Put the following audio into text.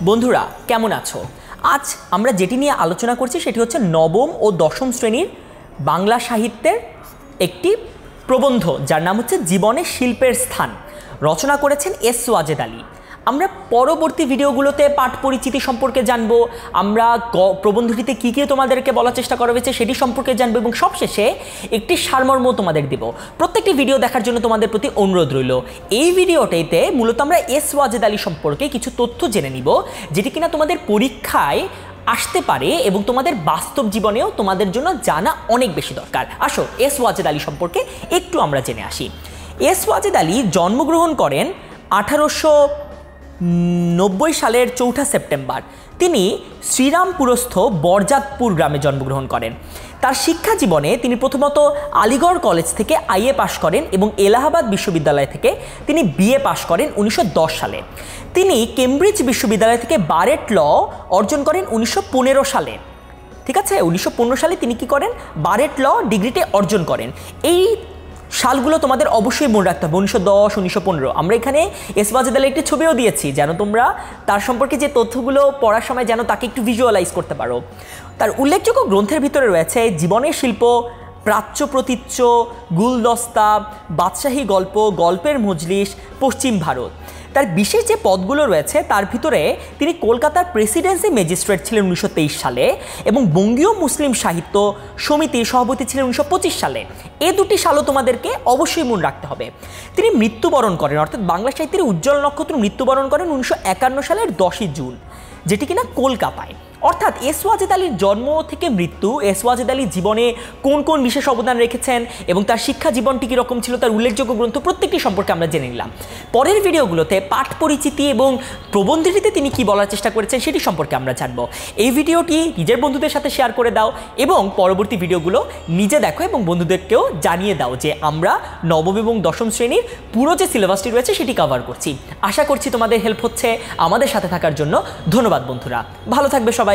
বন্ধুরা কেমন আছো? আজ আমরা যেটি নিয়ে আলোচনা করছি সেটি হচ্ছে নবম ও দশম শ্রেণীর বাংলা সাহিত্যের একটি প্রবন্ধ, যার নাম হচ্ছে জীবনে শিল্পের স্থান। রচনা করেছেন এস ওয়াজেদ আলী। আমরা পরবর্তী ভিডিওগুলোতে পাঠ পরিচিতি সম্পর্কে জানবো, আমরা প্রবন্ধটিতে কী কী তোমাদেরকে বলার চেষ্টা করা হয়েছে সেটি সম্পর্কে জানবো এবং সবশেষে একটি সারমর্ম তোমাদের দেব। প্রত্যেকটি ভিডিও দেখার জন্য তোমাদের প্রতি অনুরোধ রইল। এই ভিডিওটিতে মূলত আমরা এস ওয়াজেদ আলী সম্পর্কে কিছু তথ্য জেনে নিব, যেটি কিনা তোমাদের পরীক্ষায় আসতে পারে এবং তোমাদের বাস্তব জীবনেও তোমাদের জন্য জানা অনেক বেশি দরকার। আসো এস ওয়াজেদ আলী সম্পর্কে একটু আমরা জেনে আসি। এস ওয়াজেদ আলী জন্মগ্রহণ করেন 1890 সালের 4 সেপ্টেম্বর। তিনি শ্রীরামপুরস্থ বরজাতপুর গ্রামে জন্মগ্রহণ করেন। তার শিক্ষা জীবনে তিনি প্রথমত আলিগড় কলেজ থেকে আইএ পাশ করেন এবং এলাহাবাদ বিশ্ববিদ্যালয় থেকে তিনি বিএ পাশ করেন 1910 সালে। তিনি কেমব্রিজ বিশ্ববিদ্যালয় থেকে বারেট ল অর্জন করেন 1915 সালে। ঠিক আছে, 1915 সালে তিনি কি করেন? বারেট ল ডিগ্রিতে অর্জন করেন। এই সালগুলো তোমাদের অবশ্যই মনে রাখতে হবে, 1910, 1915। আমরা এখানে এস ওয়াজেদ আলীর একটি ছবিও দিয়েছি, যেন তোমরা তার সম্পর্কে যে তথ্যগুলো পড়ার সময় যেন তাকে একটু ভিজুয়ালাইজ করতে পারো। তার উল্লেখযোগ্য গ্রন্থের ভিতরে রয়েছে জীবনের শিল্প, প্রাচ্য প্রতীচ্য, গুলদস্তা, বাদশাহী গল্প, গল্পের মজলিস, পশ্চিম ভারত। তার বিশেষ যে পদগুলো রয়েছে তার ভিতরে তিনি কলকাতার প্রেসিডেন্সি ম্যাজিস্ট্রেট ছিলেন 1923 সালে এবং বঙ্গীয় মুসলিম সাহিত্য সমিতির সভাপতি ছিলেন 1925 সালে। এই দুটি সালও তোমাদেরকে অবশ্যই মনে রাখতে হবে। তিনি মৃত্যুবরণ করেন, অর্থাৎ বাংলা সাহিত্যের উজ্জ্বল নক্ষত্র মৃত্যুবরণ করেন 1951 সালের 10 জুন, যেটি কিনা কলকাতায়। অর্থাৎ এস ওয়াজেদ আলীর জন্ম থেকে মৃত্যু, এস ওয়াজেদ আলী জীবনে কোন কোন বিশেষ অবদান রেখেছেন এবং তার শিক্ষা জীবনটি কীরকম ছিল, তার উল্লেখযোগ্য গ্রন্থ প্রত্যেকটি সম্পর্কে আমরা জেনে নিলাম। পরের ভিডিওগুলোতে পাঠ পরিচিতি এবং প্রবন্ধটিতে তিনি কি বলার চেষ্টা করেছেন সেটি সম্পর্কে আমরা জানব। এই ভিডিওটি নিজের বন্ধুদের সাথে শেয়ার করে দাও এবং পরবর্তী ভিডিওগুলো নিজে দেখো এবং বন্ধুদেরকেও জানিয়ে দাও যে আমরা নবম এবং দশম শ্রেণীর পুরো যে সিলেবাসটি রয়েছে সেটি কভার করছি। আশা করছি তোমাদের হেল্প হচ্ছে। আমাদের সাথে থাকার জন্য ধন্যবাদ বন্ধুরা, ভালো থাকবে সবাই।